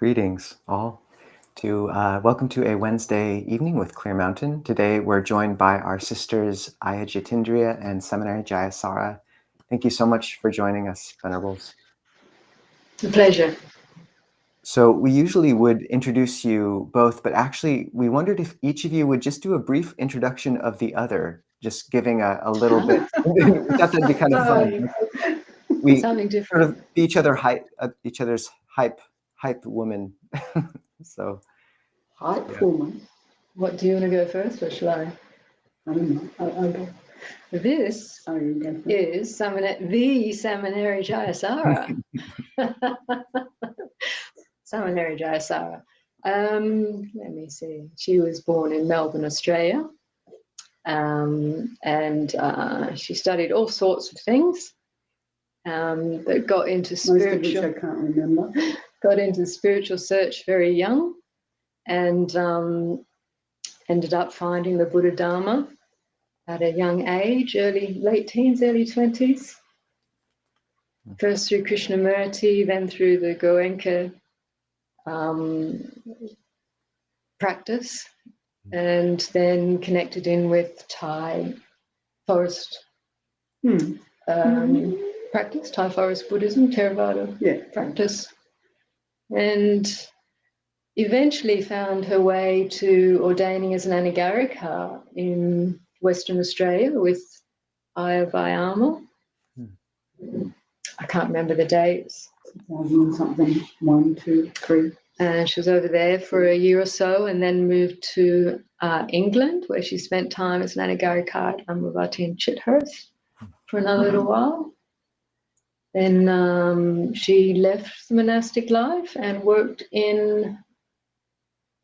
Greetings all. Welcome to a Wednesday evening with Clear Mountain. Today we're joined by our sisters Ayya Jitindriyā and Samaneri Jayasāra. Thank you so much for joining us, Venerables. It's a pleasure. So we usually would introduce you both, but actually we wondered if each of you would just do a brief introduction of the other, just giving a little bit. We thought that'd be kind of fun. We Something different. sort of be each other's hype woman. So Hype woman. What, do you want to go first or shall I? I don't know. I'll go. This is the Samaneri Jayasāra. Samaneri Jayasāra. Let me see. She was born in Melbourne, Australia. And she studied all sorts of things. That got into spiritual. Most of which I can't remember. Got into spiritual search very young, and ended up finding the Buddha Dharma at a young age, late teens, early 20s. First through Krishnamurti, then through the Goenka practice, and then connected in with Thai forest practice, Thai forest Buddhism, Theravada practice, and eventually found her way to ordaining as an anagarika in Western Australia with Ayya Vayama. I can't remember the dates. 2000-something, 1, 2, 3. And she was over there for a year or so, and then moved to England, where she spent time as an anagarika at Amravati and Chithurst for another little while. Then she left the monastic life and worked in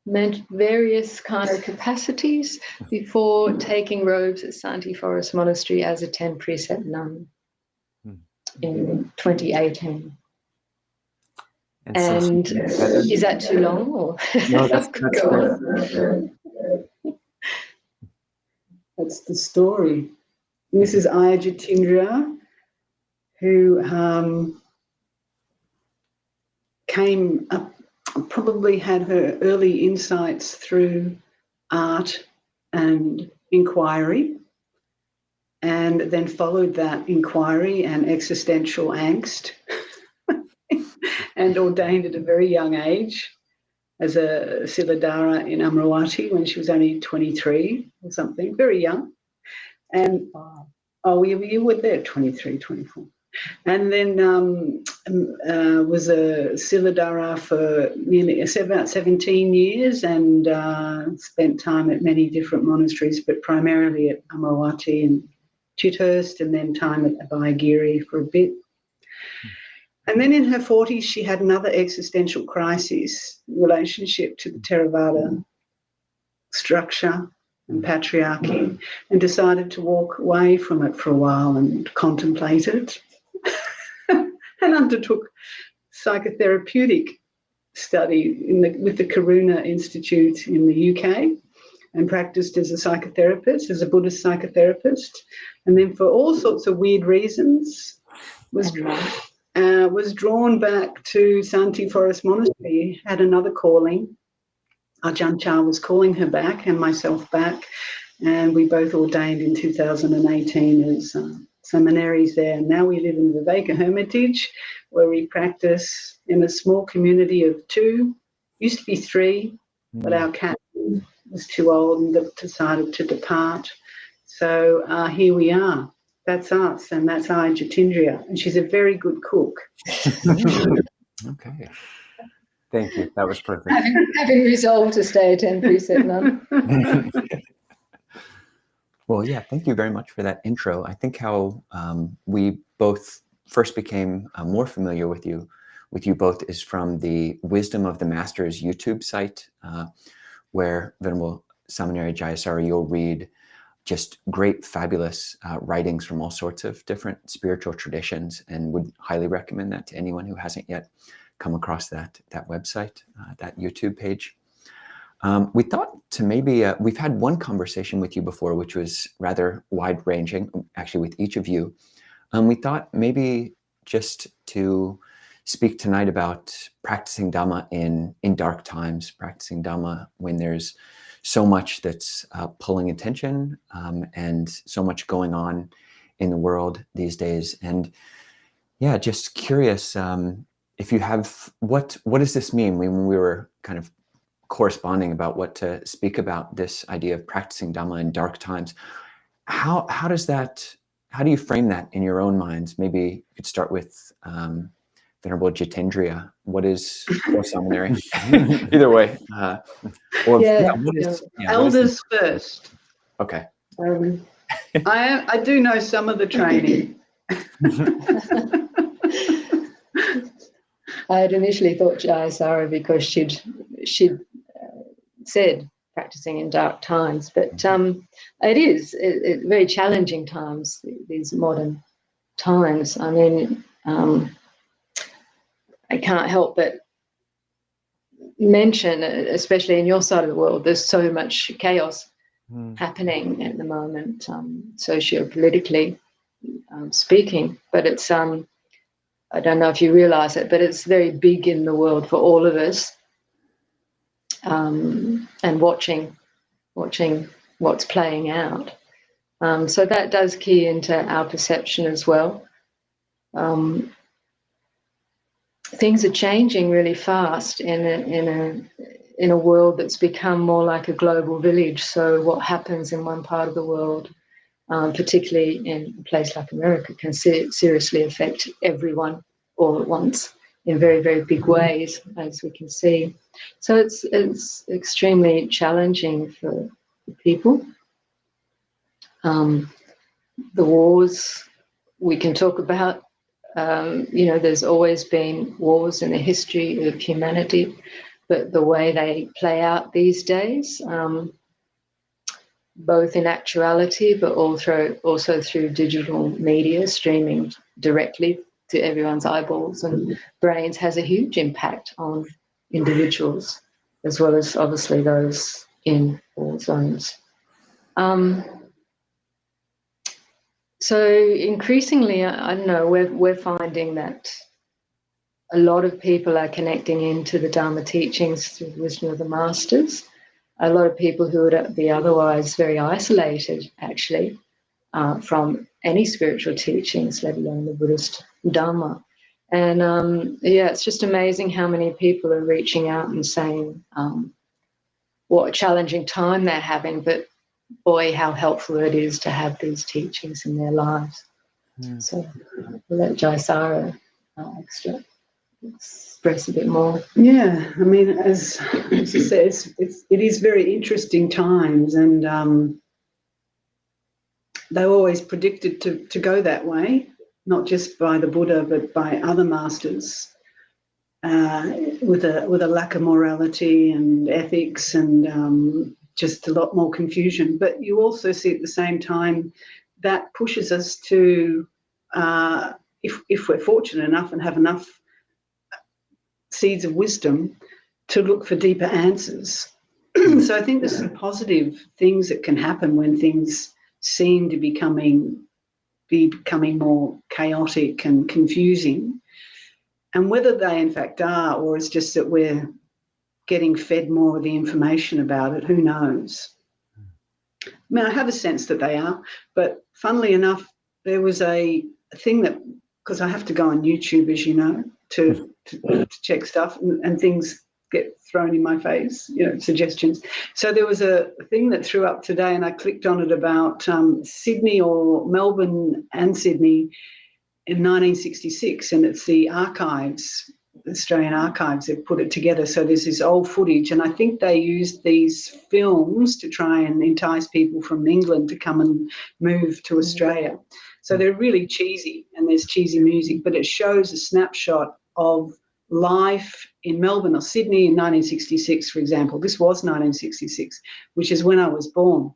various kind of capacities before taking robes at Santi Forest Monastery as a 10-precept nun in 2018. And is that too long? Or? No, that's great. That's the story. This is Ayya Jitindriyā, who came up, probably had her early insights through art and inquiry, and then followed that inquiry and existential angst and ordained at a very young age as a Siladhara in Amravati when she was only 23 or something, very young. And you were there, 23, 24. And then was a Siladhara for nearly about 17 years and spent time at many different monasteries, but primarily at Amravati and Chithurst, and then time at Abhayagiri for a bit. And then in her 40s, she had another existential crisis in relationship to the Theravada structure and patriarchy, and decided to walk away from it for a while and contemplate it. And undertook psychotherapeutic study with the Karuna Institute in the UK, and practiced as a psychotherapist, as a Buddhist psychotherapist. And then for all sorts of weird reasons was drawn back to Santi Forest Monastery, had another calling. Ajahn Chah was calling her back and myself back, and we both ordained in 2018 as Samaneris there. And now we live in Viveka Hermitage, where we practice in a small community of 2, used to be 3, but our cat was too old and decided to depart. So here we are. That's us, and that's Ayya Jitindriya, and she's a very good cook. Okay. Thank you. That was perfect. Having resolved to stay a 10-precept nun. Well, yeah, thank you very much for that intro. I think how we both first became more familiar with you both is from the Wisdom of the Masters YouTube site, where Venerable Samaneri Jayasara, you'll read just great, fabulous writings from all sorts of different spiritual traditions, and would highly recommend that to anyone who hasn't yet come across that website, that YouTube page. We thought to maybe, we've had one conversation with you before, which was rather wide-ranging, actually with each of you. We thought maybe just to speak tonight about practicing Dhamma in dark times, practicing Dhamma when there's so much that's pulling attention and so much going on in the world these days. And yeah, just curious if you have, what does this mean? When we were kind of corresponding about what to speak about, this idea of practicing Dhamma in dark times, how do you frame that in your own minds? Maybe you could start with Venerable Jitindriya. What is or Samaneri? Either way. Elders first. Okay. I do know some of the training. I had initially thought Jayasara because she'd said practicing in dark times, but it is very challenging times, these modern times. I mean, I can't help but mention, especially in your side of the world, there's so much chaos happening at the moment, socio-politically speaking, but it's I don't know if you realize it, but it's very big in the world for all of us, and watching what's playing out. So that does key into our perception as well. Things are changing really fast in a world that's become more like a global village. So what happens in one part of the world, particularly in a place like America, can seriously affect everyone all at once in very, very big ways, as we can see. So it's extremely challenging for people. The wars we can talk about. There's always been wars in the history of humanity, but the way they play out these days, both in actuality, but also through digital media, streaming directly to everyone's eyeballs and brains, has a huge impact on individuals, as well as obviously those in war zones. So increasingly, I don't know, we're finding that a lot of people are connecting into the Dharma teachings through the wisdom of the masters. A lot of people who would be otherwise very isolated, actually, from any spiritual teachings, let alone the Buddhist Dharma. And it's just amazing how many people are reaching out and saying what a challenging time they're having, but boy, how helpful it is to have these teachings in their lives. So we'll let Jayasara express a bit more. Yeah, I mean, as you said, it is very interesting times, and they were always predicted to go that way, not just by the Buddha, but by other masters, with a lack of morality and ethics and just a lot more confusion. But you also see at the same time that pushes us to, if we're fortunate enough and have enough seeds of wisdom, to look for deeper answers. So I think there's some positive things that can happen when things seem to be becoming more chaotic and confusing. And whether they in fact are, or it's just that we're getting fed more of the information about it, who knows? I mean, I have a sense that they are, but funnily enough, there was a thing that, because I have to go on YouTube, as you know, to check stuff, and things get thrown in my face, suggestions. So there was a thing that threw up today, and I clicked on it about Sydney, or Melbourne and Sydney, in 1966, and it's the archives, Australian archives, have put it together. So there's this old footage, and I think they used these films to try and entice people from England to come and move to Australia. So they're really cheesy, and there's cheesy music, but it shows a snapshot of life in Melbourne or Sydney in 1966, for example. This was 1966, which is when I was born.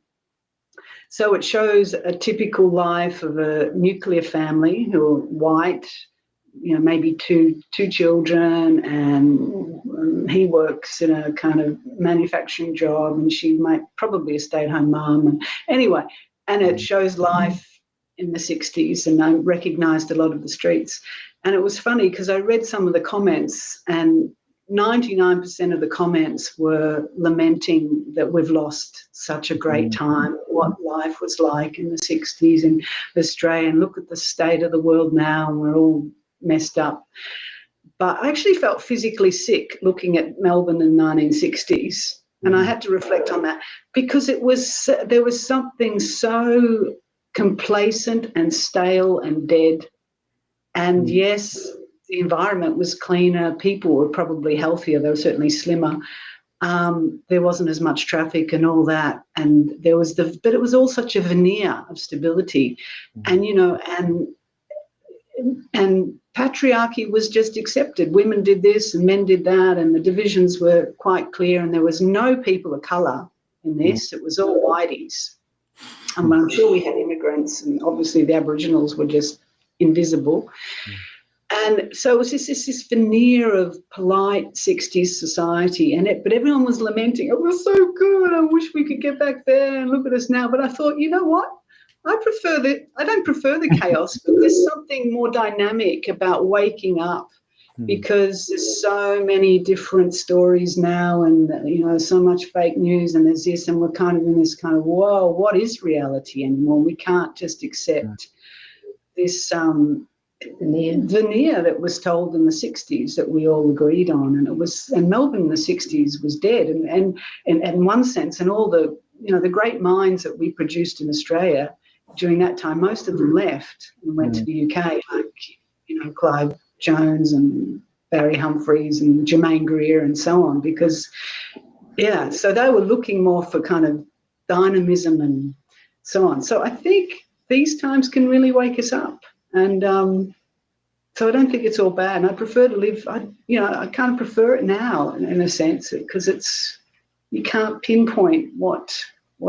So it shows a typical life of a nuclear family who are white, maybe two children, and he works in a kind of manufacturing job, and she might probably a stay-at-home mum. And anyway, and it shows life in the 60s, and I recognised a lot of the streets. And it was funny because I read some of the comments, and 99% of the comments were lamenting that we've lost such a great time, what life was like in the 60s in Australia, and look at the state of the world now, and we're all messed up. But I actually felt physically sick looking at Melbourne in the 1960s, and I had to reflect on that, because there was something so complacent and stale and dead. And yes, the environment was cleaner, people were probably healthier, they were certainly slimmer. There wasn't as much traffic and all that, and there was but it was all such a veneer of stability, and you know, and patriarchy was just accepted. Women did this and men did that, and the divisions were quite clear, and there was no people of colour in this. It was all whiteys. I'm sure we had immigrants, and obviously the Aboriginals were just invisible. And so it was just this veneer of polite 60s society, but everyone was lamenting, it was so good, I wish we could get back there, and look at us now. But I thought, you know what? I don't prefer the chaos, but there's something more dynamic about waking up, because there's so many different stories now, and you know, so much fake news, and there's this, and we're kind of in this kind of, whoa, what is reality anymore? We can't just accept this veneer that was told in the 60s that we all agreed on, and Melbourne in the 60s was dead, and in one sense, and all the, you know, the great minds that we produced in Australia during that time, most of them left and went to the UK, like, you know, Clive Jones and Barry Humphries and Germaine Greer and so on, because, yeah, so they were looking more for kind of dynamism and so on. So I think these times can really wake us up, and so I don't think it's all bad, and I prefer to live, I kind of prefer it now in a sense, because you can't pinpoint what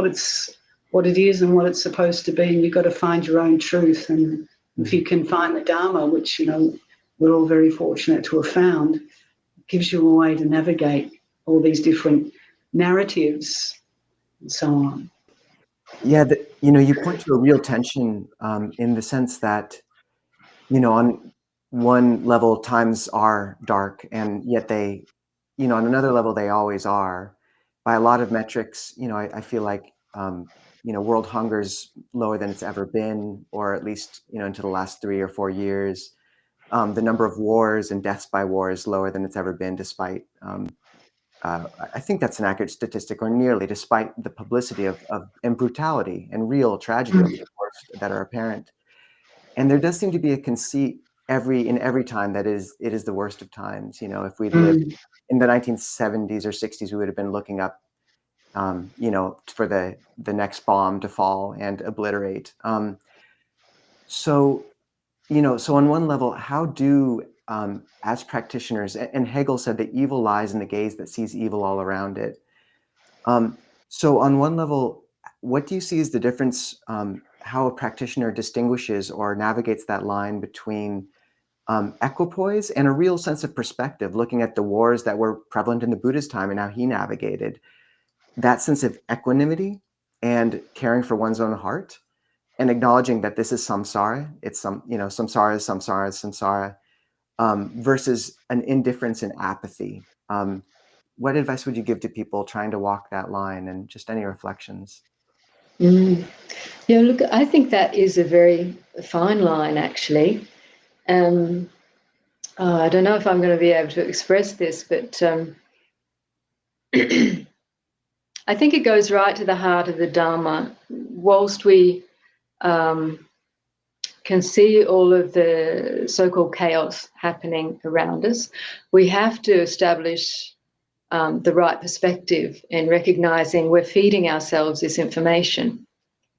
it is and what it's supposed to be, and you've got to find your own truth. And if you can find the Dharma, which, you know, we're all very fortunate to have found, it gives you a way to navigate all these different narratives and so on. Yeah, you know, you point to a real tension in the sense that, you know, on one level times are dark, and yet they, you know, on another level they always are. By a lot of metrics, you know, I feel like, you know, world hunger's lower than it's ever been, or at least, you know, into the last 3 or 4 years. The number of wars and deaths by war is lower than it's ever been, despite, I think that's an accurate statistic, or nearly, despite the publicity and brutality and real tragedy of the wars that are apparent. And there does seem to be a conceit in every time that it is the worst of times. You know, if we'd lived in the 1970s or 60s, we would have been looking up, you know, for the next bomb to fall and obliterate. So, you know, so on one level, how do, as practitioners, and Hegel said that evil lies in the gaze that sees evil all around it. So on one level, what do you see as the difference, how a practitioner distinguishes or navigates that line between equipoise and a real sense of perspective, looking at the wars that were prevalent in the Buddha's time and how he navigated that sense of equanimity and caring for one's own heart, and acknowledging that this is samsara, samsara is samsara is samsara, versus an indifference and apathy. What advice would you give to people trying to walk that line, and just any reflections? Yeah, look, I think that is a very fine line, actually. I don't know if I'm going to be able to express this, but I think it goes right to the heart of the Dharma. Whilst we can see all of the so-called chaos happening around us, we have to establish the right perspective in recognizing we're feeding ourselves this information.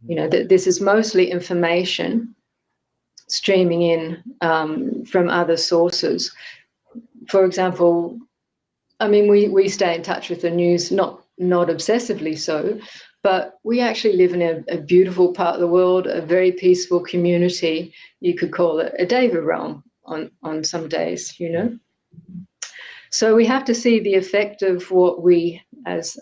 You know, that this is mostly information streaming in from other sources. For example, I mean, we stay in touch with the news, not obsessively so, but we actually live in a beautiful part of the world, a very peaceful community. You could call it a Deva realm on some days, you know. So we have to see the effect of what we, as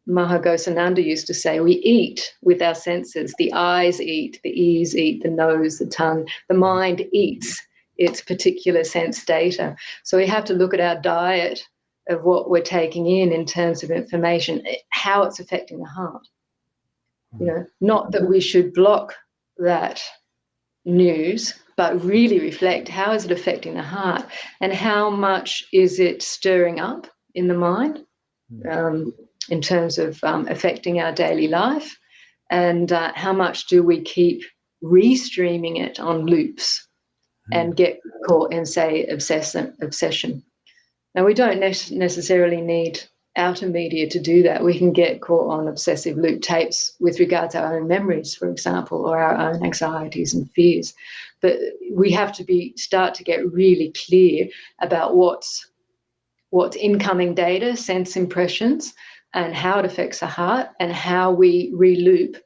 Mahagosananda used to say, we eat with our senses. The eyes eat, the ears eat, the nose, the tongue, the mind eats its particular sense data. So we have to look at our diet of what we're taking in terms of information, how it's affecting the heart. You know, not that we should block that news, but really reflect how is it affecting the heart and how much is it stirring up in the mind in terms of affecting our daily life, and how much do we keep restreaming it on loops and get caught in, say, obsession. Now, we don't necessarily need outer media to do that. We can get caught on obsessive loop tapes with regards to our own memories, for example, or our own anxieties and fears. But we have to start to get really clear about what's incoming data, sense impressions, and how it affects the heart, and how we re-loop,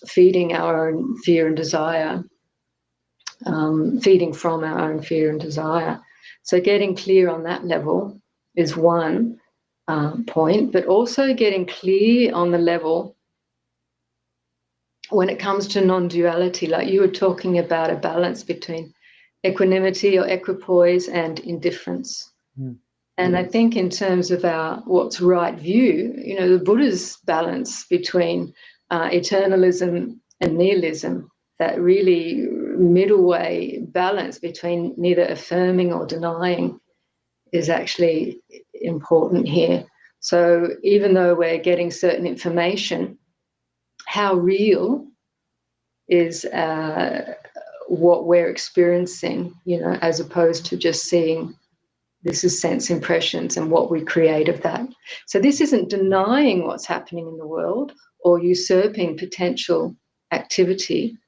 feeding our own fear and desire, feeding from our own fear and desire. So getting clear on that level is one point, but also getting clear on the level when it comes to non-duality, like you were talking about a balance between equanimity or equipoise and indifference. And I think in terms of what's right view, you know, the Buddha's balance between eternalism and nihilism, that really middle way balance between neither affirming or denying, is actually important here. So even though we're getting certain information, how real is what we're experiencing, you know, as opposed to just seeing this is sense impressions and what we create of that. So this isn't denying what's happening in the world or usurping potential activity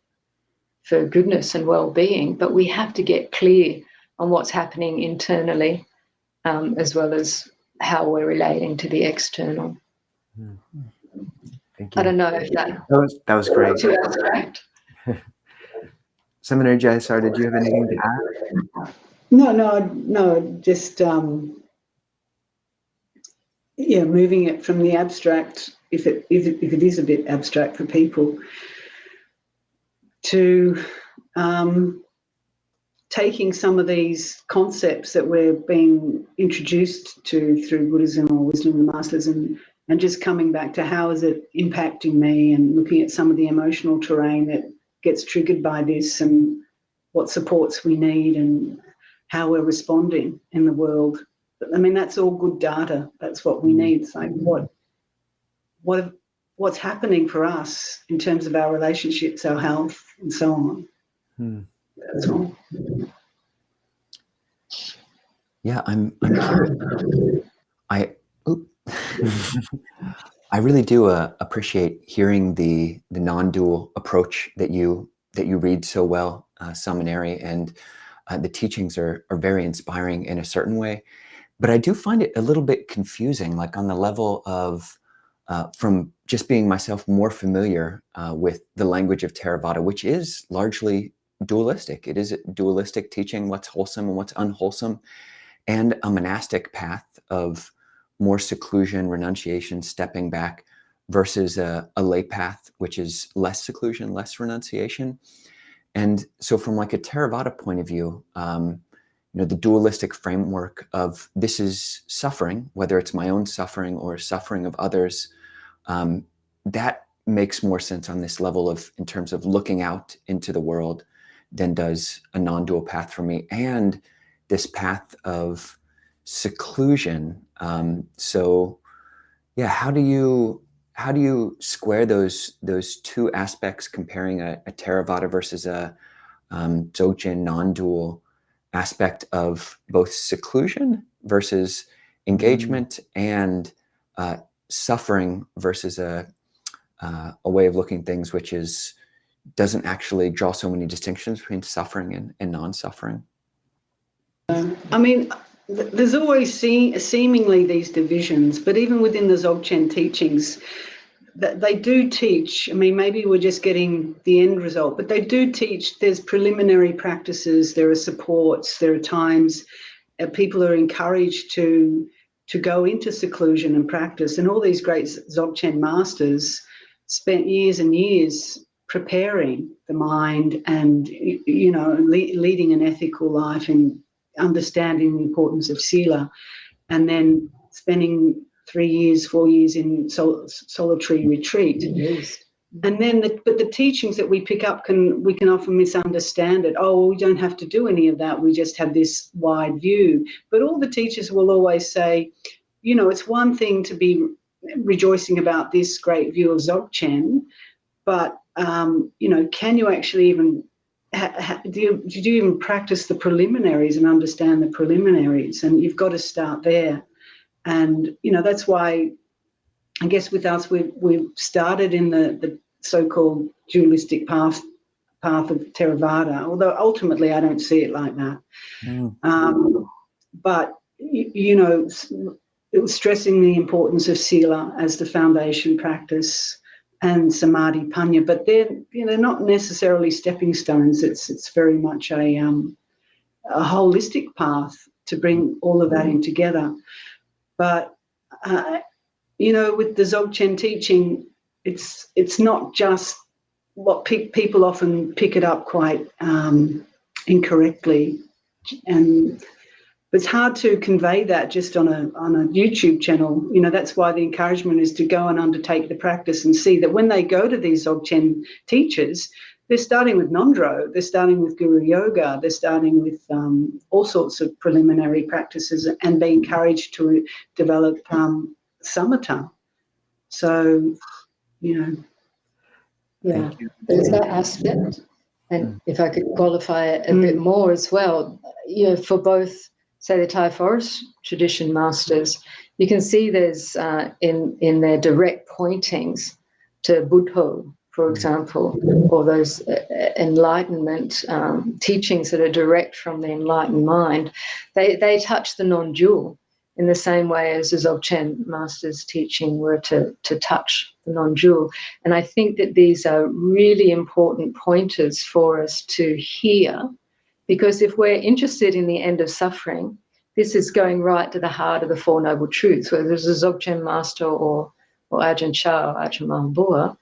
for goodness and well-being, but we have to get clear on what's happening internally, as well as how we're relating to the external. Thank you. I don't know if that was great. Too abstract. Samaneri Jayasāra, did you have anything to add? No, just moving it from the abstract, if it is a bit abstract for people, to taking some of these concepts that we're being introduced to through Buddhism or wisdom of the masters, and just coming back to how is it impacting me, and looking at some of the emotional terrain that gets triggered by this, and what supports we need, and how we're responding in the world. I mean, that's all good data. That's what we need. It's like what's happening for us in terms of our relationships, our health, and so on. That's all. Yeah, I'm curious. I really do appreciate hearing the non-dual approach that you read so well, Samaneri, and the teachings are very inspiring in a certain way. But I do find it a little bit confusing, like on the level of from just being myself more familiar with the language of Theravada, which is largely dualistic. It is a dualistic teaching, what's wholesome and what's unwholesome, and a monastic path of more seclusion, renunciation, stepping back, versus a lay path, which is less seclusion, less renunciation. And so from like a Theravada point of view, you know, the dualistic framework of this is suffering, whether it's my own suffering or suffering of others, that makes more sense on this level of, in terms of looking out into the world, than does a non-dual path for me. And this path of seclusion. So yeah, how do you square those two aspects, comparing a Theravada versus a Dzogchen non-dual aspect of both seclusion versus engagement, and suffering versus a way of looking things which doesn't actually draw so many distinctions between suffering and non-suffering? I mean, there's always seemingly these divisions, but even within the Dzogchen teachings, they do teach. I mean, maybe we're just getting the end result, but they do teach. There's preliminary practices, there are supports, there are times people are encouraged to go into seclusion and practice. And all these great Dzogchen masters spent years and years preparing the mind and, you know, leading an ethical life and understanding the importance of sila, and then spending 3 years, 4 years in solitary retreat. Yes. And then, but the teachings that we pick up we can often misunderstand it. Oh, we don't have to do any of that. We just have this wide view. But all the teachers will always say, you know, it's one thing to be rejoicing about this great view of Dzogchen, but you know, can you actually even do you even practice the preliminaries and understand the preliminaries? And you've got to start there. And you know, that's why I guess with us we've started in the so-called dualistic path of Theravada, although ultimately I don't see it like that. But you know, it was stressing the importance of sila as the foundation practice, and samadhi panya, but they're not necessarily stepping stones. It's very much a holistic path to bring all of that in together. But you know, with the Dzogchen teaching, it's not just what people often pick it up quite incorrectly, and it's hard to convey that just on a YouTube channel. You know, that's why the encouragement is to go and undertake the practice and see that when they go to these Dzogchen teachers, they're starting with Nondro, they're starting with Guru Yoga, they're starting with all sorts of preliminary practices and be encouraged to develop samatha. So, you know. Yeah, there's that aspect. And if I could qualify it a bit more as well, you know, for both, say, the Thai Forest Tradition masters, you can see there's in their direct pointings to Buddha, for example, or those enlightenment teachings that are direct from the enlightened mind, they touch the non-dual in the same way as the Dzogchen master's teaching were to touch the non-dual. And I think that these are really important pointers for us to hear, because if we're interested in the end of suffering, this is going right to the heart of the Four Noble Truths, whether it's a Dzogchen master or Ajahn Chah or Ajahn Mahambua.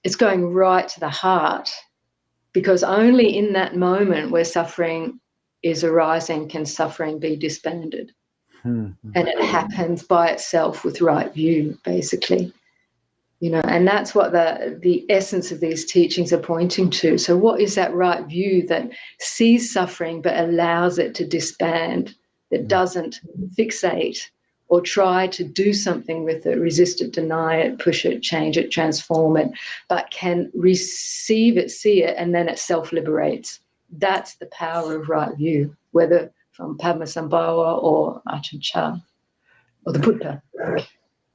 It's going right to the heart, because only in that moment where suffering is arising can suffering be disbanded. And it happens by itself with right view, basically. You know, and that's what the essence of these teachings are pointing to. So what is that right view that sees suffering but allows it to disband, that doesn't fixate or try to do something with it, resist it, deny it, push it, change it, transform it, but can receive it, see it, and then it self-liberates. That's the power of right view, whether from Padmasambhava or Ajahn Chah or the Buddha.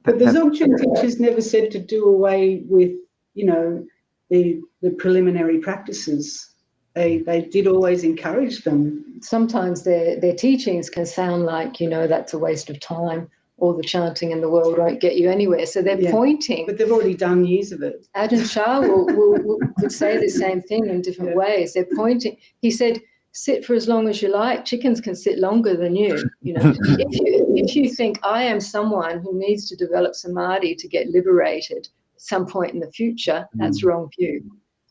But the Dzogchen teachers never said to do away with, you know, the preliminary practices. They did always encourage them. Sometimes their teachings can sound like, you know, that's a waste of time. All the chanting in the world won't get you anywhere. So they're pointing. But they've already done years of it. Ajahn Chah could say the same thing in different ways. They're pointing. He said, sit for as long as you like. Chickens can sit longer than you. You know, if you think I am someone who needs to develop samadhi to get liberated at some point in the future, that's wrong view.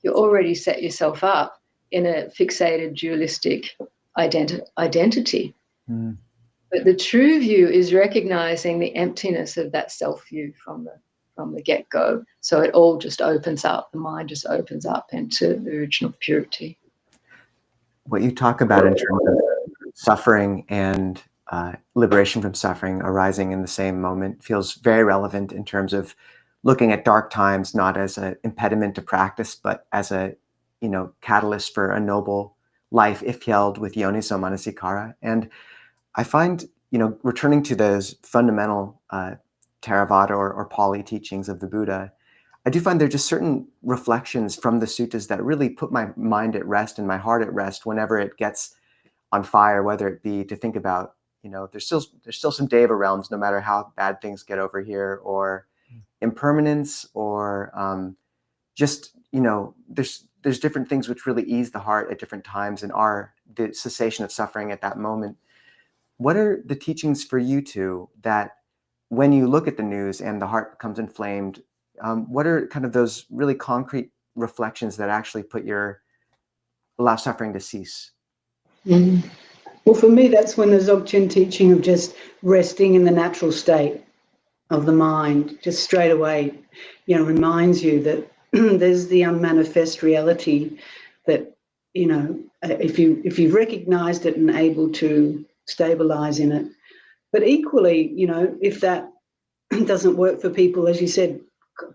You already set yourself up in a fixated dualistic identity. But the true view is recognizing the emptiness of that self view from the get-go. So it all just opens up. The mind just opens up into the original purity. What you talk about in terms of suffering and liberation from suffering arising in the same moment feels very relevant in terms of looking at dark times not as an impediment to practice, but as a, you know, catalyst for a noble life if held with yoniso manasikara. And I find, you know, returning to those fundamental Theravada or Pali teachings of the Buddha, I do find there are just certain reflections from the suttas that really put my mind at rest and my heart at rest whenever it gets on fire, whether it be to think about, you know, there's still some Deva realms, no matter how bad things get over here, or impermanence, or just, you know, there's different things which really ease the heart at different times and are the cessation of suffering at that moment. What are the teachings for you two that when you look at the news and the heart becomes inflamed, what are kind of those really concrete reflections that actually allow suffering to cease? Well, for me, that's when the Dzogchen teaching of just resting in the natural state of the mind, just straight away, reminds you that there's the unmanifest reality that, if you've recognized it and able to stabilize in it. But equally, if that doesn't work for people, as you said,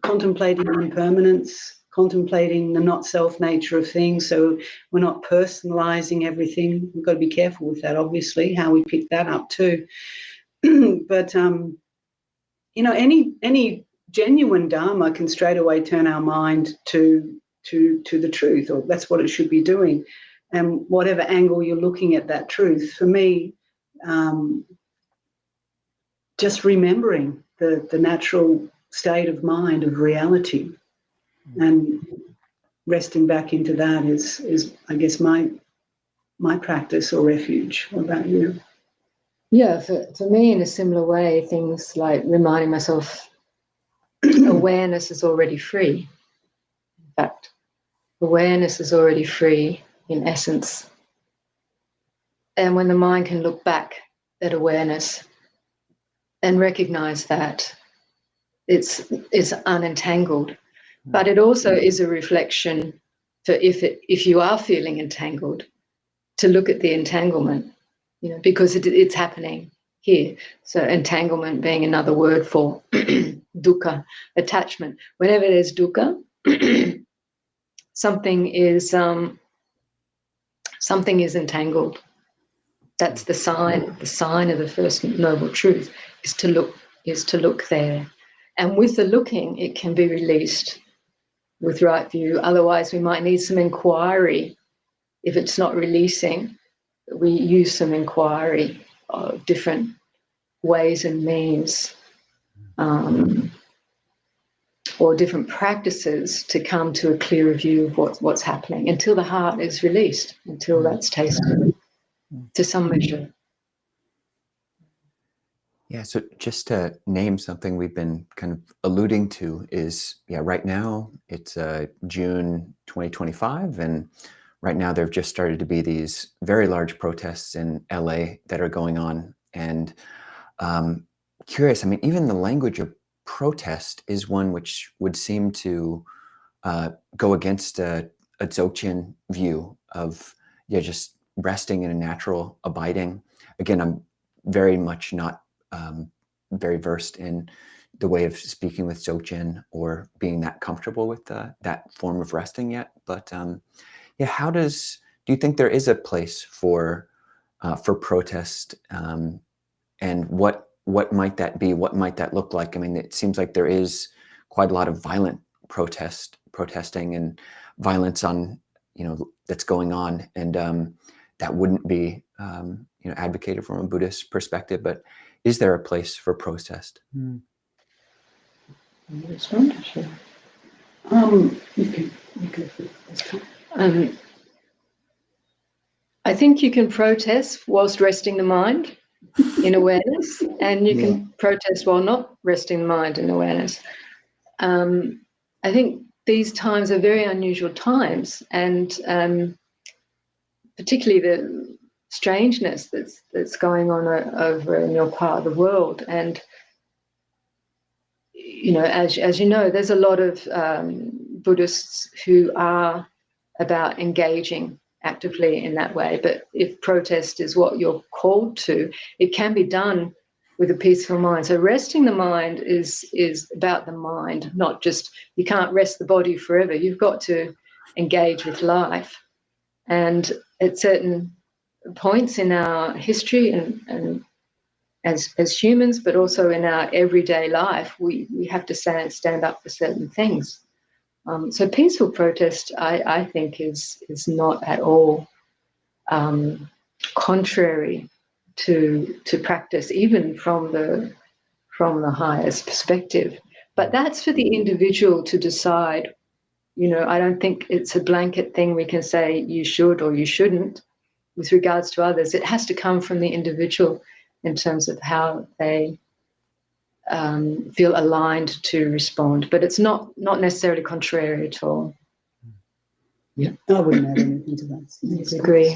contemplating impermanence, contemplating the not self nature of things. So we're not personalizing everything. We've got to be careful with that, obviously, how we pick that up too. But any genuine Dharma can straight away turn our mind to the truth, or that's what it should be doing. And whatever angle you're looking at that truth, for me, just remembering the natural state of mind, of reality, and resting back into that is I guess my practice or refuge. What about you? Yeah, for me, in a similar way, things like reminding myself awareness is already free. In fact, awareness is already free in essence. And when the mind can look back at awareness and recognize that it's unentangled, but it also is a reflection for if you are feeling entangled, to look at the entanglement, because it's happening here. So entanglement being another word for dukkha, attachment. Whenever there's dukkha, something is entangled. That's the sign of the first noble truth is to look there. And with the looking, it can be released with right view. Otherwise, we might need some inquiry. If it's not releasing, we use some inquiry of different ways and means, or different practices to come to a clearer view of what's happening until the heart is released, until that's tasted to some measure. Yeah, so just to name something we've been kind of alluding to is, right now it's June 2025, and right now there have just started to be these very large protests in LA that are going on. And curious, even the language of protest is one which would seem to go against a Dzogchen view of just resting in a natural abiding. Again, I'm very much not very versed in the way of speaking with Dzogchen or being that comfortable with that form of resting yet. But how do you think there is a place for protest, and what might that be? What might that look like? It seems like there is quite a lot of violent protesting and violence on, that's going on, and that wouldn't be advocated from a Buddhist perspective. But is there a place for protest? I think you can protest whilst resting the mind in awareness, and you can protest while not resting the mind in awareness. I think these times are very unusual times, and particularly the strangeness that's going on over in your part of the world. And as you know, there's a lot of Buddhists who are about engaging actively in that way. But if protest is what you're called to, it can be done with a peaceful mind. So resting the mind is about the mind, not just, you can't rest the body forever. You've got to engage with life. And at certain points in our history and as humans, but also in our everyday life, we have to stand up for certain things. So peaceful protest, I think, is not at all contrary to practice, even from the highest perspective. But that's for the individual to decide. I don't think it's a blanket thing we can say you should or you shouldn't with regards to others. It has to come from the individual in terms of how they feel aligned to respond. But it's not necessarily contrary at all. Yeah, I wouldn't add anything to that. I agree.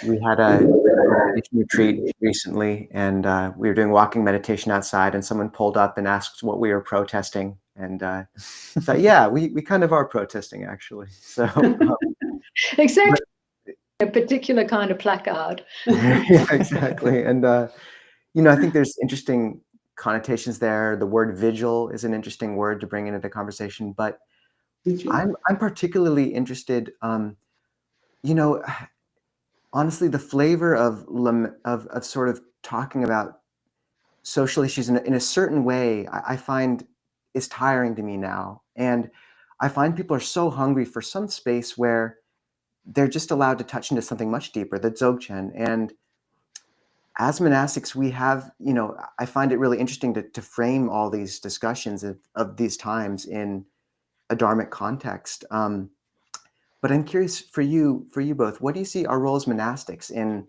We had a meditation retreat recently, and we were doing walking meditation outside, and someone pulled up and asked what we were protesting. And thought, yeah, we kind of are protesting, actually. So exactly. A particular kind of placard. Yeah, exactly. And you know, I think there's interesting connotations there. The word vigil is an interesting word to bring into the conversation, but I'm particularly interested, you know, honestly, the flavor of sort of talking about social issues in a certain way, I find is tiring to me now. And I find people are so hungry for some space where they're just allowed to touch into something much deeper, the Dzogchen. And as monastics, we have, you know, I find it really interesting to frame all these discussions of these times in a dharmic context. But I'm curious for you both, what do you see our role as monastics in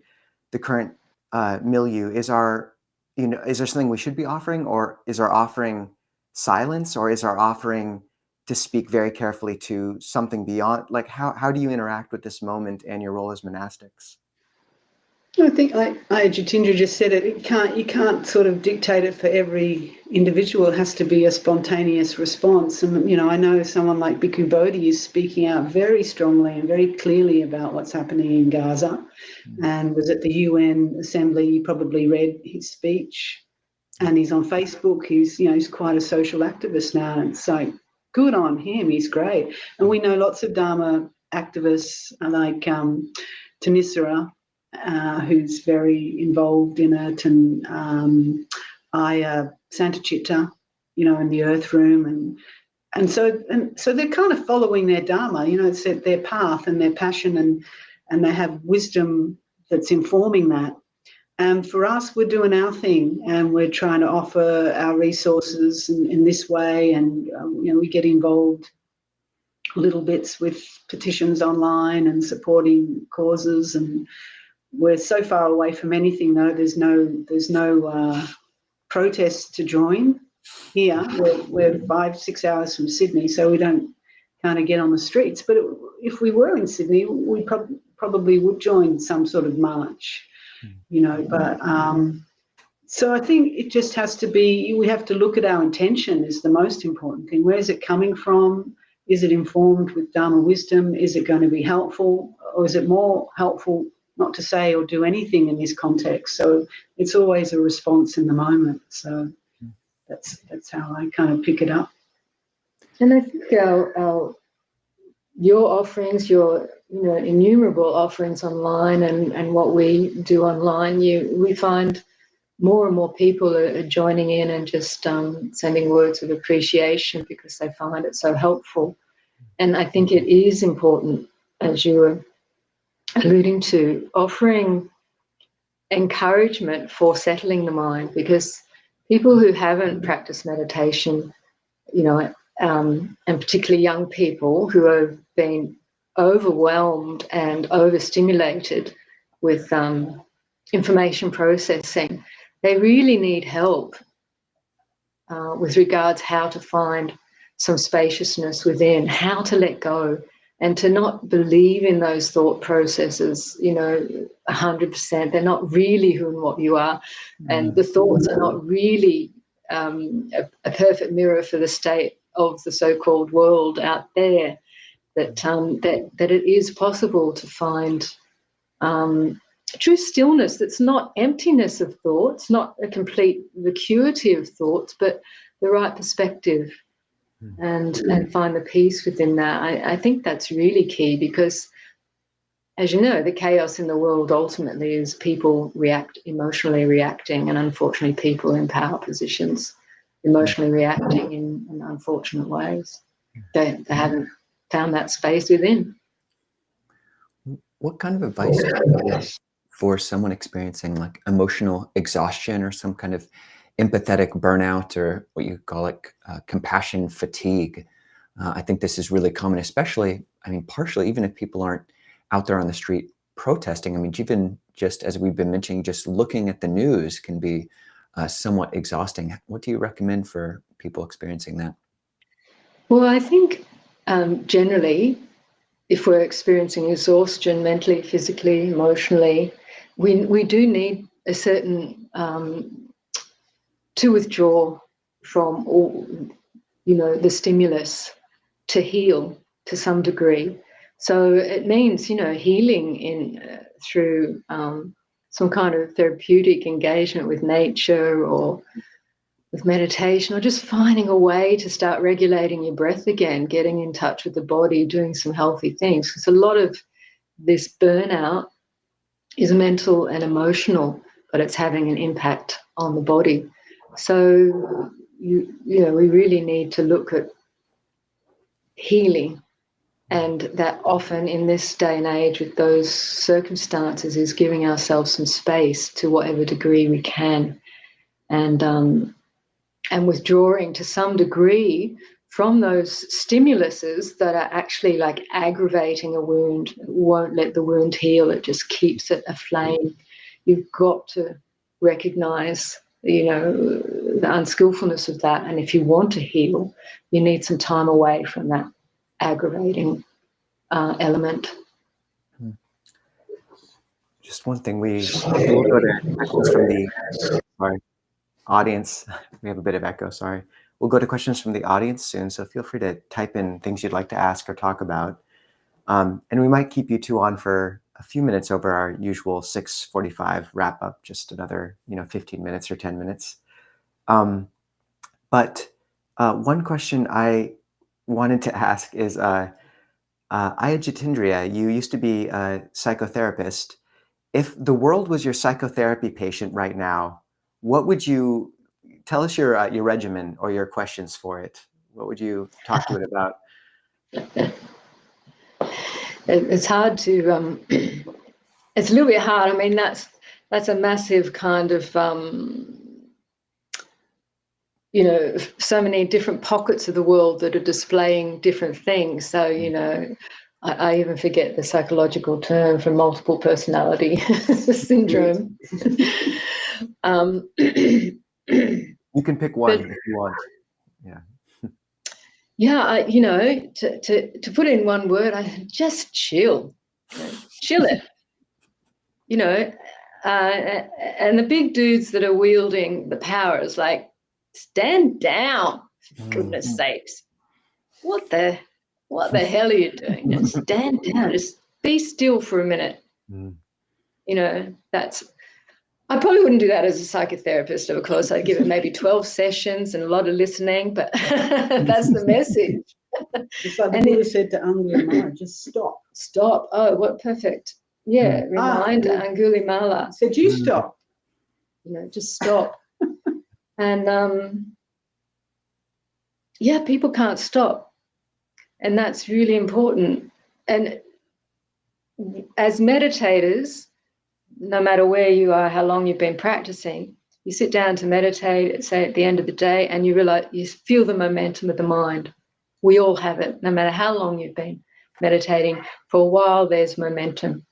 the current milieu? Is there something we should be offering, or is our offering silence, or is our offering to speak very carefully to something beyond? Like, how do you interact with this moment and your role as monastics? I think Ayya Jitindriyā just said it. You can't sort of dictate it for every individual. It has to be a spontaneous response. And you know, I know someone like Bhikkhu Bodhi is speaking out very strongly and very clearly about what's happening in Gaza, and was at the UN Assembly. You probably read his speech, and he's on Facebook. He's quite a social activist now, and so good on him. He's great. And we know lots of Dharma activists like Nisabho, who's very involved in it, and Ayya Santachitta, in the Earth Room, and so they're kind of following their Dharma, it's their path and their passion, and they have wisdom that's informing that. And for us, we're doing our thing, and we're trying to offer our resources in this way, and we get involved little bits with petitions online and supporting causes, and we're so far away from anything, though. There's no protests to join here. We're 5-6 hours from Sydney, so we don't kind of get on the streets. But if we were in Sydney, we probably would join some sort of march, But so I think it just has to be. We have to look at our intention is the most important thing. Where is it coming from? Is it informed with Dharma wisdom? Is it going to be helpful, or is it more helpful not to say or do anything in this context? So it's always a response in the moment. So that's how I kind of pick it up. And I think your offerings, your innumerable offerings online, and what we do online, we find more and more people are joining in and just sending words of appreciation because they find it so helpful. And I think it is important, as you were alluding to, offering encouragement for settling the mind, because people who haven't practiced meditation, and particularly young people who have been overwhelmed and overstimulated with information processing, they really need help with regards how to find some spaciousness within, how to let go, and to not believe in those thought processes, 100%. They're not really who and what you are. And the thoughts are not really a perfect mirror for the state of the so-called world out there, that it is possible to find true stillness that's not emptiness of thoughts, not a complete vacuity of thoughts, but the right perspective. And find the peace within that. I think that's really key, because, as you know, the chaos in the world ultimately is people emotionally reacting, and unfortunately people in power positions emotionally reacting in unfortunate ways. They haven't found that space within. What kind of advice do you have for someone experiencing like emotional exhaustion or some kind of empathetic burnout, or what you call it, compassion fatigue? I think this is really common, especially, partially, even if people aren't out there on the street protesting. Even just as we've been mentioning, just looking at the news can be somewhat exhausting. What do you recommend for people experiencing that? Well, I think generally, if we're experiencing exhaustion mentally, physically, emotionally, we do need a certain to withdraw from all, the stimulus, to heal to some degree. So it means, healing through some kind of therapeutic engagement with nature or with meditation, or just finding a way to start regulating your breath again, getting in touch with the body, doing some healthy things. Because a lot of this burnout is mental and emotional, but it's having an impact on the body. So, we really need to look at healing. And that often in this day and age with those circumstances is giving ourselves some space to whatever degree we can, and withdrawing to some degree from those stimuluses that are actually like aggravating a wound. It won't let the wound heal. It just keeps it aflame. You've got to recognize, the unskillfulness of that. And if you want to heal, you need some time away from that aggravating element. Just one thing, we'll go to questions from the audience. We have a bit of echo, sorry. We'll go to questions from the audience soon, so feel free to type in things you'd like to ask or talk about. And we might keep you two on for a few minutes over our usual 6:45 wrap up, just another 15 minutes or 10 minutes. But one question I wanted to ask is, Ayya Jitindriya, you used to be a psychotherapist. If the world was your psychotherapy patient right now, what would you tell us your regimen or your questions for it? What would you talk to it about? It's hard to, it's a little bit hard. I mean, that's a massive kind of, so many different pockets of the world that are displaying different things. So, I even forget the psychological term for multiple personality syndrome. You can pick one if you want. Yeah. Yeah, to put it in one word, I just chill. Chill it. And the big dudes that are wielding the power is like, stand down, for goodness sakes. What the hell are you doing? Just stand down. Just be still for a minute. I probably wouldn't do that as a psychotherapist, of course. I'd give it maybe 12 sessions and a lot of listening, but that's the message. It's like the Buddha said to Angulimala, just stop. Stop. Oh, what perfect. Yeah, remind Angulimala. Said you stop. Just stop. And people can't stop. And that's really important. And as meditators, no matter where you are, how long you've been practicing, you sit down to meditate, say at the end of the day, and you realize, you feel the momentum of the mind. We all have it, no matter how long you've been meditating. For a while, there's momentum.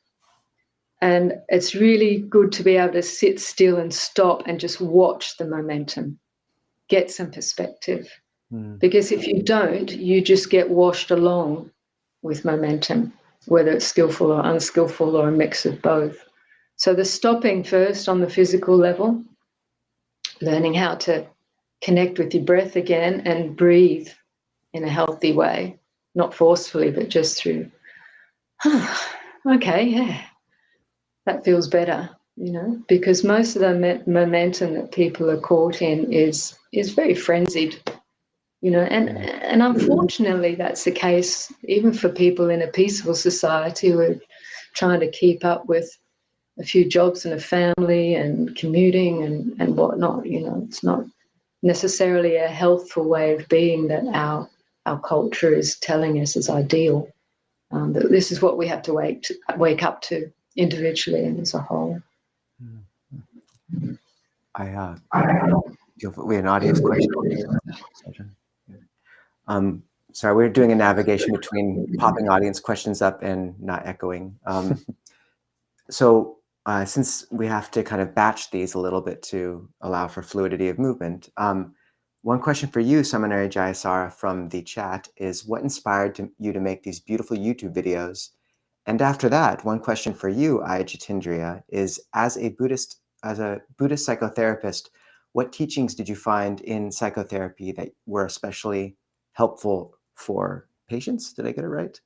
And it's really good to be able to sit still and stop and just watch the momentum, get some perspective. Because if you don't, you just get washed along with momentum, whether it's skillful or unskillful or a mix of both. So the stopping first on the physical level, learning how to connect with your breath again and breathe in a healthy way, not forcefully, but just through, okay, yeah, that feels better, because most of the momentum that people are caught in is very frenzied, and unfortunately that's the case even for people in a peaceful society who are trying to keep up with a few jobs and a family and commuting and whatnot. It's not necessarily a healthful way of being that our culture is telling us is ideal. That this is what we have to wake up to individually and as a whole. We have an audience question. Sorry, we're doing a navigation between popping audience questions up and not echoing. So since we have to kind of batch these a little bit to allow for fluidity of movement, one question for you, Samaneri Jayasara, from the chat is, what inspired you to make these beautiful YouTube videos? And after that, one question for you, Ayya Jitindriya, is, as a Buddhist psychotherapist, what teachings did you find in psychotherapy that were especially helpful for patients? Did I get it right?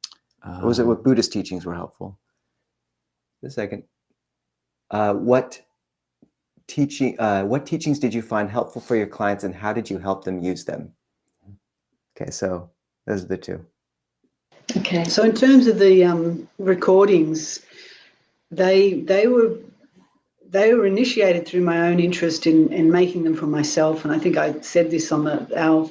Or was it what Buddhist teachings were helpful? Just a second. What teachings did you find helpful for your clients, and how did you help them use them? Okay, so those are the two. Okay. So in terms of the recordings, they were initiated through my own interest in making them for myself, and I think I said this on our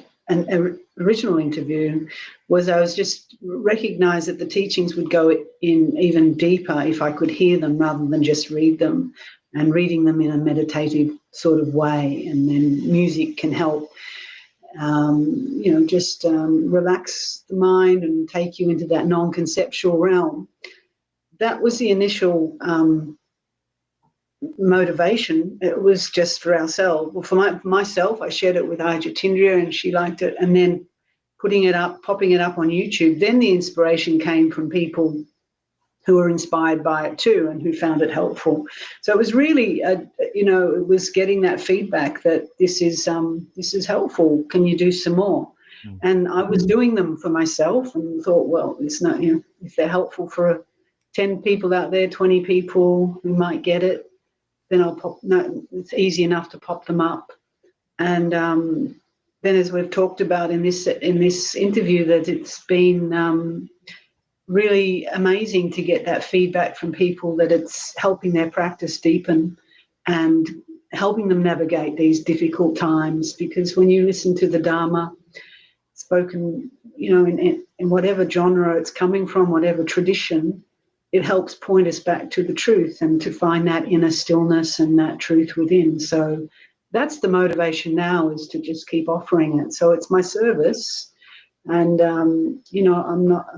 original interview, was I was just recognized that the teachings would go in even deeper if I could hear them rather than just read them, and reading them in a meditative sort of way. And then music can help, just relax the mind and take you into that non-conceptual realm. That was the initial motivation. It was just for ourselves. Well, for myself, I shared it with Ayya Jitindriya and she liked it. And then popping it up on YouTube, then the inspiration came from people who were inspired by it too and who found it helpful. So it was really, it was getting that feedback that this is helpful. Can you do some more? And I was doing them for myself and thought, well, it's not, if they're helpful for 10 people out there, 20 people who might get it, then it's easy enough to pop them up. And then, as we've talked about in this interview, that it's been really amazing to get that feedback from people that it's helping their practice deepen and helping them navigate these difficult times. Because when you listen to the Dharma spoken, in whatever genre it's coming from, whatever tradition, it helps point us back to the truth and to find that inner stillness and that truth within. So that's the motivation now, is to just keep offering it. So it's my service, and I'm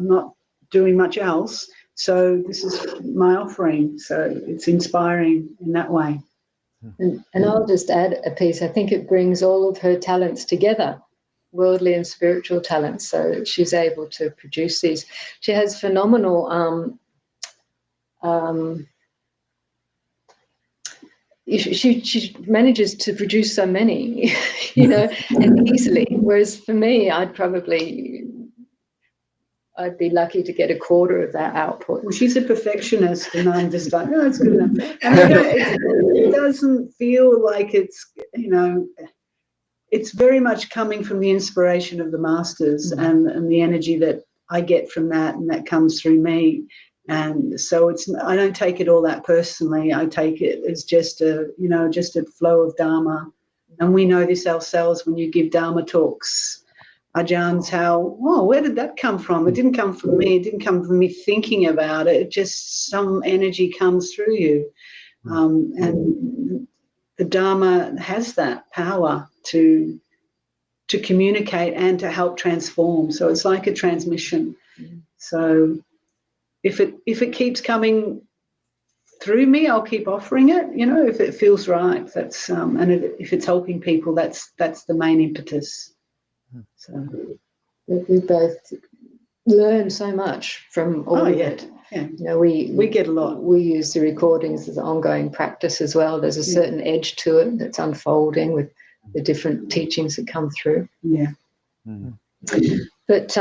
not doing much else. So this is my offering. So it's inspiring in that way. And I'll just add a piece. I think it brings all of her talents together, worldly and spiritual talents. So she's able to produce these. She has phenomenal she manages to produce so many, and easily. Whereas for me, I'd be lucky to get a quarter of that output. Well, she's a perfectionist, and I'm just like, oh, it's good enough. And it doesn't feel like it's, it's very much coming from the inspiration of the masters and the energy that I get from that, and that comes through me. And so I don't take it all that personally. I take it as just a flow of Dharma. And we know this ourselves when you give Dharma talks. Ajahns, where did that come from? It didn't come from me. It didn't come from me thinking about it. It just, some energy comes through you. And the Dharma has that power to communicate and to help transform. So it's like a transmission. So if it keeps coming through me, I'll keep offering it, if it feels right. That's if it's helping people, that's the main impetus. So we both learn so much from all of it. Yeah. We get a lot. We use the recordings as an ongoing practice as well. There's a certain edge to it that's unfolding with the different teachings that come through. Yeah. But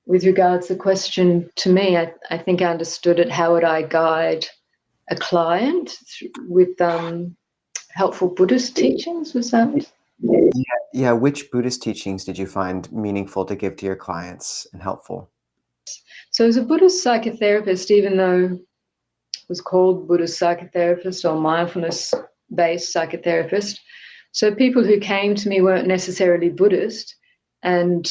with regards to the question, to me, I think I understood it. How would I guide a client with helpful Buddhist teachings? Was that? Yeah. Which Buddhist teachings did you find meaningful to give to your clients and helpful? So as a Buddhist psychotherapist, even though it was called Buddhist psychotherapist or mindfulness-based psychotherapist, so people who came to me weren't necessarily Buddhist, and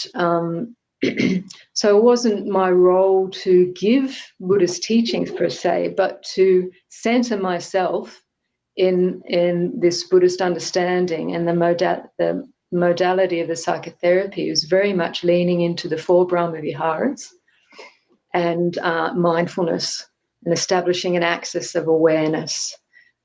so it wasn't my role to give Buddhist teachings per se, but to center myself in this Buddhist understanding, and the modality of the psychotherapy is very much leaning into the four Brahma Viharas and mindfulness. and establishing an axis of awareness,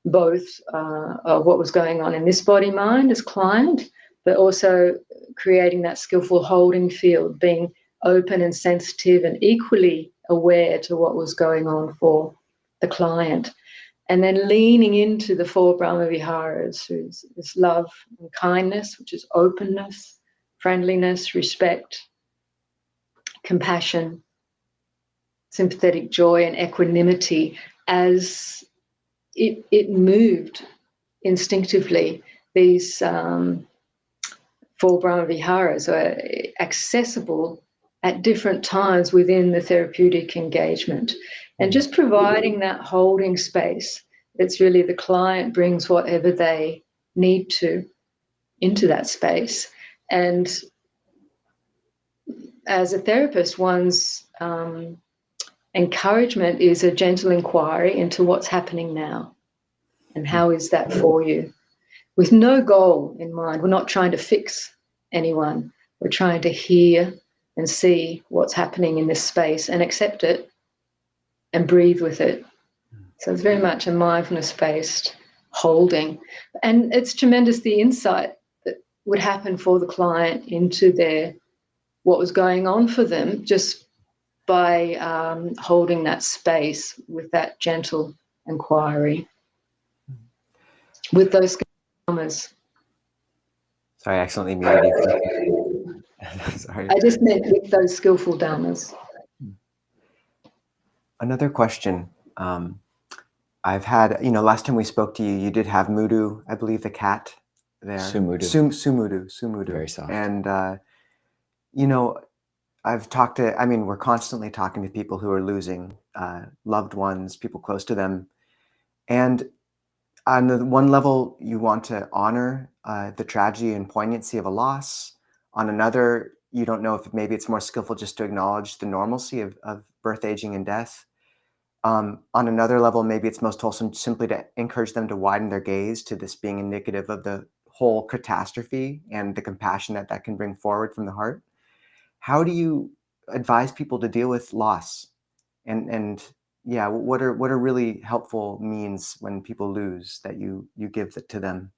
both of what was going on in this body-mind as client, but also creating that skillful holding field, being open and sensitive and equally aware to what was going on for the client. And then leaning into the 4 Brahma Viharas, who's this love and kindness, which is openness, friendliness, respect, compassion, sympathetic joy, and equanimity, as it moved instinctively. These 4 Brahma Viharas are accessible at different times within the therapeutic engagement. And just providing that holding space, it's really the client brings whatever they need to into that space. And as a therapist, one's encouragement is a gentle inquiry into what's happening now and how is that for you, with no goal in mind. We're not trying to fix anyone. We're trying to hear and see what's happening in this space and accept it and breathe with it. So it's very much a mindfulness-based holding. And it's tremendous the insight that would happen for the client into what was going on for them just by holding that space with that gentle inquiry, with those dhammas. Sorry, I accidentally muted you. Sorry. I just meant with those skillful dhammas. Another question. I've had, last time we spoke to you, you did have Mudu, I believe, the cat there. Sumedho. Sumedho. Very soft. And, I've talked to, we're constantly talking to people who are losing loved ones, people close to them. And on the one level, you want to honor the tragedy and poignancy of a loss. On another, you don't know if maybe it's more skillful just to acknowledge the normalcy of birth, aging, and death. On another level, maybe it's most wholesome simply to encourage them to widen their gaze to this being indicative of the whole catastrophe and the compassion that can bring forward from the heart. How do you advise people to deal with loss? And yeah, what are really helpful means when people lose that you give to them?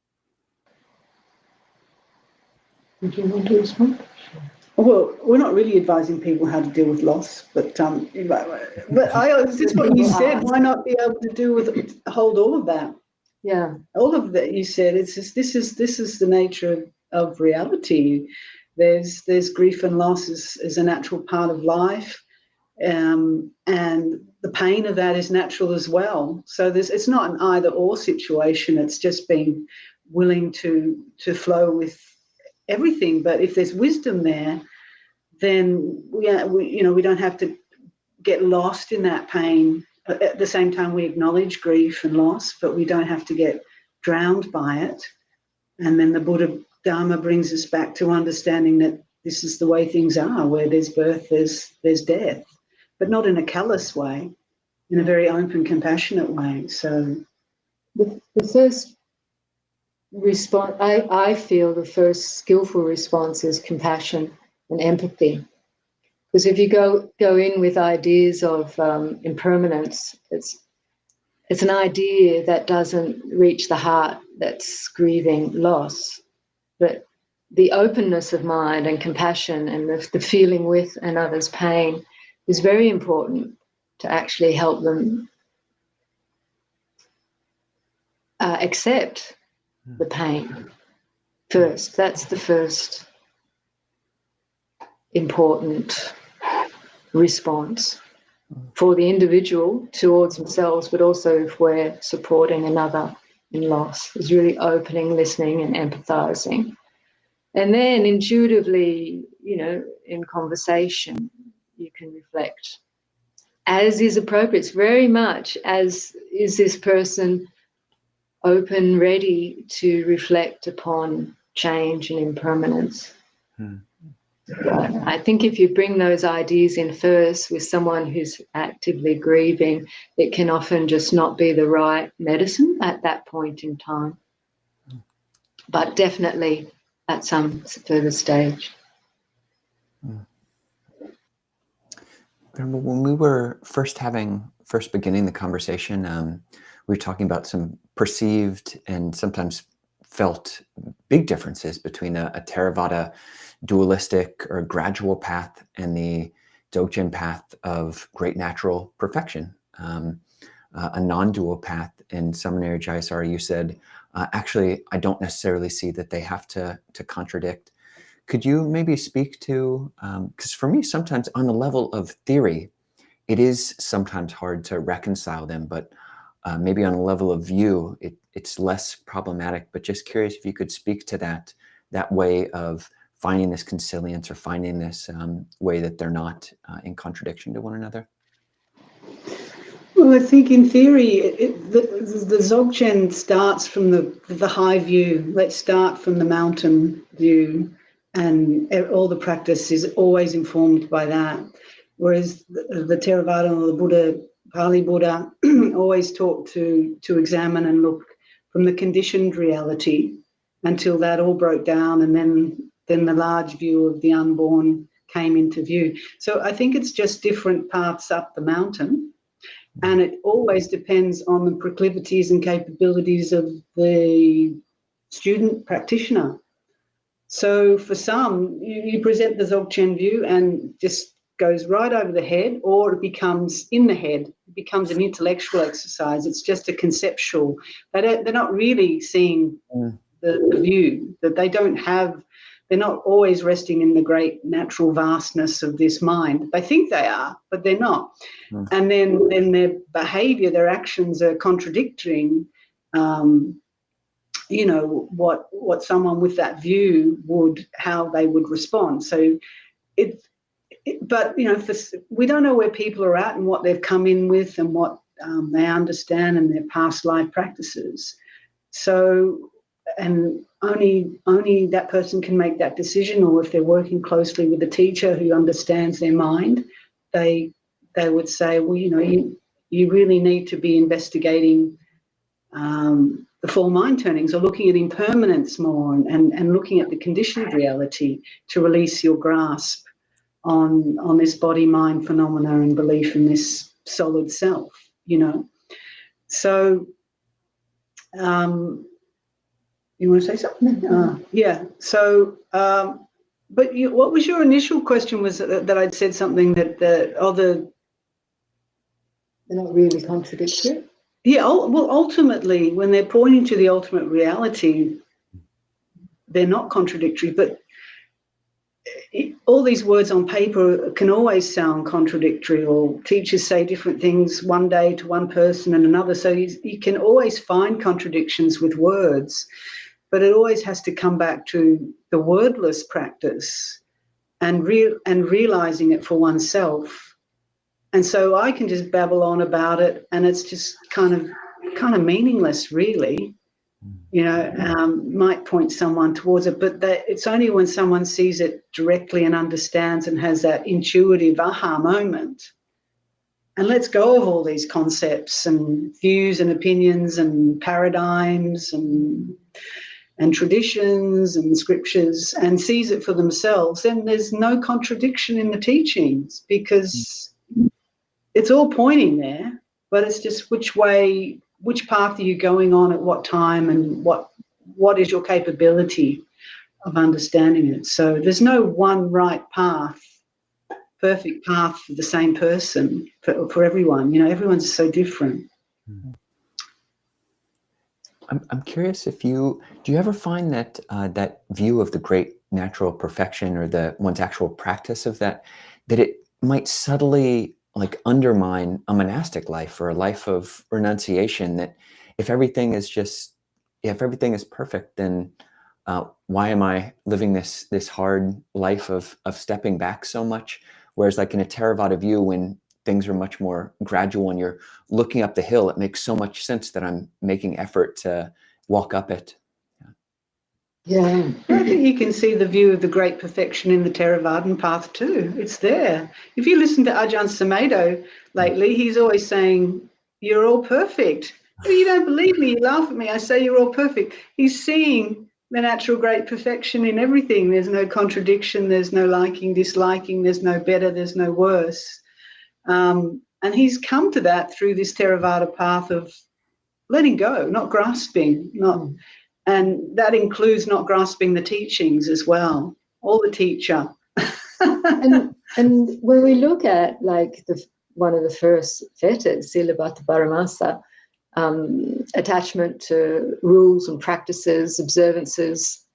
Would you want to respond? Well, we're not really advising people how to deal with loss, but this is what you said. Why not be able to hold all of that? Yeah, all of that you said. It's just this is the nature of reality. There's grief and loss is a natural part of life, and the pain of that is natural as well. So it's not an either or situation. It's just being willing to flow with everything. But if there's wisdom there, then we don't have to get lost in that pain. At the same time, we acknowledge grief and loss, but we don't have to get drowned by it. And then the Buddha Dharma brings us back to understanding that this is the way things are, where there's birth, there's death, but not in a callous way, in a very open, compassionate way. So the first response, I feel the first skillful response is compassion and empathy. Because if you go in with ideas of impermanence, it's an idea that doesn't reach the heart that's grieving loss. But the openness of mind and compassion and the feeling with another's pain is very important to actually help them accept the pain first. That's the first important response for the individual towards themselves, but also if we're supporting another in loss, is really opening, listening, and empathizing. And then intuitively, in conversation, you can reflect as is appropriate. It's very much as is this person open, ready to reflect upon change and impermanence. I think if you bring those ideas in first with someone who's actively grieving, it can often just not be the right medicine at that point in time, but definitely at some further stage. When we were first having first beginning the conversation, we were talking about some perceived and sometimes felt big differences between a Theravada dualistic or gradual path and the Dzogchen path of great natural perfection. A non-dual path in Samaneri Jayasara, you said, actually, I don't necessarily see that they have to contradict. Could you maybe speak to, because for me, sometimes on the level of theory, it is sometimes hard to reconcile them, but maybe on a level of view, it's less problematic. But just curious if you could speak to that way of finding this consilience or finding this way that they're not in contradiction to one another. Well, I think in theory, the Dzogchen starts from the high view. Let's start from the mountain view, and all the practice is always informed by that. Whereas the Theravada or the Buddha, Pali Buddha, always taught to examine and look from the conditioned reality until that all broke down, and then the large view of the unborn came into view. So I think it's just different paths up the mountain. And it always depends on the proclivities and capabilities of the student practitioner. So for some, you present the Dzogchen view and just goes right over the head, or it becomes in the head. It becomes an intellectual exercise. It's just a conceptual. They're not really seeing the view, that they don't have. They're not always resting in the great natural vastness of this mind. They think they are, but they're not. And then their behaviour, their actions are contradicting, you know, what someone with that view how they would respond. So but, you know, we don't know where people are at and what they've come in with and what they understand and their past life practices. So, and only that person can make that decision, or if they're working closely with a teacher who understands their mind, they would say, well, you know, you really need to be investigating the four mind turnings, or looking at impermanence more, and looking at the conditioned reality to release your grasp on this body-mind phenomena and belief in this solid self, you know. So you want to say something? Yeah. So, but what was your initial question? Was that I'd said something that they're not really contradictory? Yeah. Well, ultimately, when they're pointing to the ultimate reality, they're not contradictory. But all these words on paper can always sound contradictory, or teachers say different things one day to one person and another. So you can always find contradictions with words. But it always has to come back to the wordless practice and realizing it for oneself. And so I can just babble on about it, and it's just kind of meaningless, really. You know, might point someone towards it, but it's only when someone sees it directly and understands and has that intuitive aha moment, and lets go of all these concepts and views and opinions and paradigms and traditions and scriptures, and sees it for themselves, then there's no contradiction in the teachings, because it's all pointing there, but it's just which path are you going on at what time, and what is your capability of understanding it. So there's no one right path, perfect path for the same person, for everyone. You know, everyone's so different. I'm curious if do you ever find that that view of the great natural perfection, or one's actual practice of that it might subtly like undermine a monastic life or a life of renunciation, that if everything is perfect, then why am I living this hard life of stepping back so much? Whereas like in a Theravada view, when things are much more gradual and you're looking up the hill, it makes so much sense that I'm making effort to walk up it. Yeah. I think you can see the view of the great perfection in the Theravadan path too. It's there. If you listen to Ajahn Sumedho lately, he's always saying, you're all perfect. If you don't believe me, you laugh at me, I say you're all perfect. He's seeing the natural great perfection in everything. There's no contradiction, there's no liking, disliking, there's no better, there's no worse. And he's come to that through this Theravada path of letting go, not grasping, and that includes not grasping the teachings as well, or the teacher. and when we look at like one of the first fetters, Silabata Paramasa, attachment to rules and practices, observances,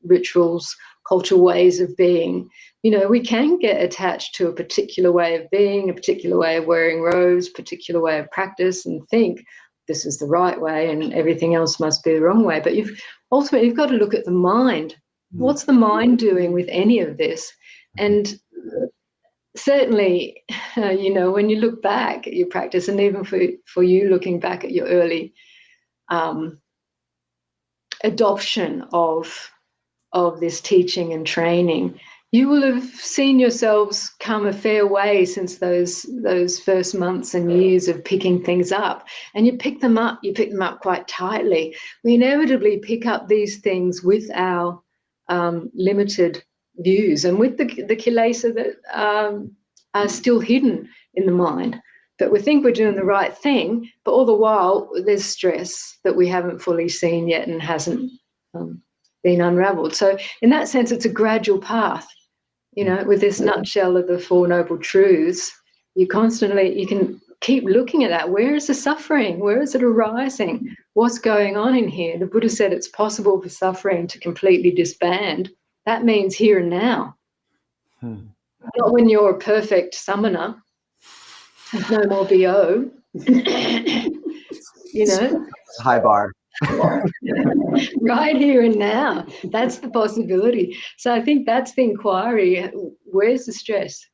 rituals, cultural ways of being, you know, we can get attached to a particular way of being, a particular way of wearing robes, particular way of practice, and think this is the right way and everything else must be the wrong way. But ultimately you've got to look at the mind. What's the mind doing with any of this? And certainly, you know, when you look back at your practice, and even for you looking back at your early adoption of this teaching and training, you will have seen yourselves come a fair way since those first months and years of picking things up. And you pick them up quite tightly. We inevitably pick up these things with our limited views and with the kilesa that are still hidden in the mind. But we think we're doing the right thing, but all the while there's stress that we haven't fully seen yet and hasn't been unraveled. So in that sense, it's a gradual path. You know, with this nutshell of the Four Noble Truths, you can keep looking at that. Where is the suffering? Where is it arising? What's going on in here? The Buddha said it's possible for suffering to completely disband. That means here and now. Not when you're a perfect samana, no more BO. You know? High bar. Right here and now. That's the possibility. So I think that's the inquiry. Where's the stress?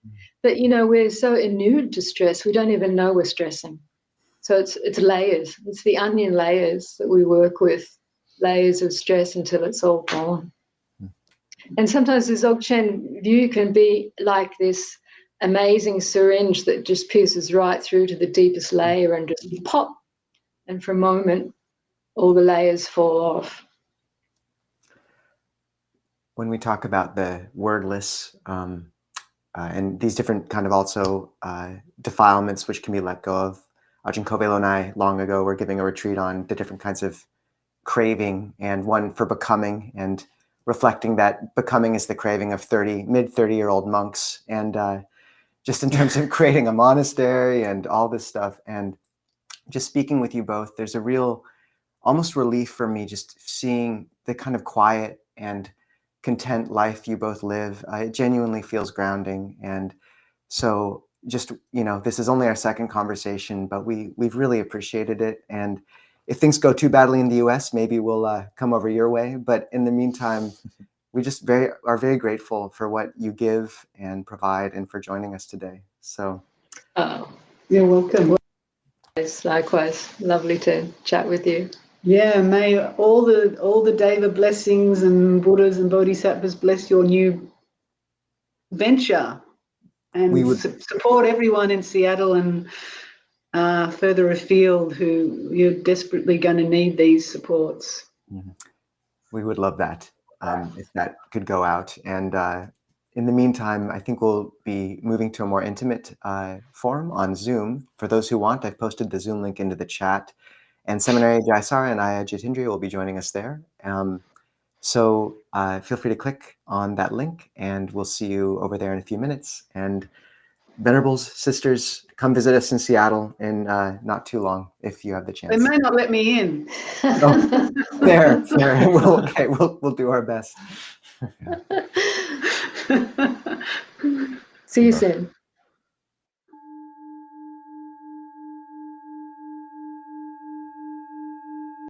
But, you know, we're so inured to stress, we don't even know we're stressing. So it's layers. It's the onion layers that we work with, layers of stress until it's all gone. And sometimes the Dzogchen view can be like this amazing syringe that just pierces right through to the deepest layer and just pop. And for a moment, all the layers fall off. When we talk about the wordless and these different kind of also defilements which can be let go of, Ajahn Kovilo and I long ago were giving a retreat on the different kinds of craving, and one for becoming, and reflecting that becoming is the craving of mid 30-year-old monks, and just in terms of creating a monastery and all this stuff. And just speaking with you both, there's a real almost relief for me just seeing the kind of quiet and content life you both live. It genuinely feels grounding. And so just, you know, this is only our second conversation, but we've really appreciated it. And if things go too badly in the US, maybe we'll come over your way. But in the meantime, we just are very grateful for what you give and provide and for joining us today. So You're welcome. Likewise, lovely to chat with you. Yeah, may all the Deva blessings and Buddhas and Bodhisattvas bless your new venture, and we would support everyone in Seattle and further afield who you're desperately going to need these supports. We would love that if that could go out. And in the meantime, I think we'll be moving to a more intimate forum on Zoom. For those who want, I've posted the Zoom link into the chat. And Samaneri Jayasara and Ayya Jitindriya will be joining us there. So feel free to click on that link, and we'll see you over there in a few minutes. And Venerables, sisters, come visit us in Seattle in not too long, if you have the chance. They may not let me in. Oh, fair. We'll do our best. See you soon.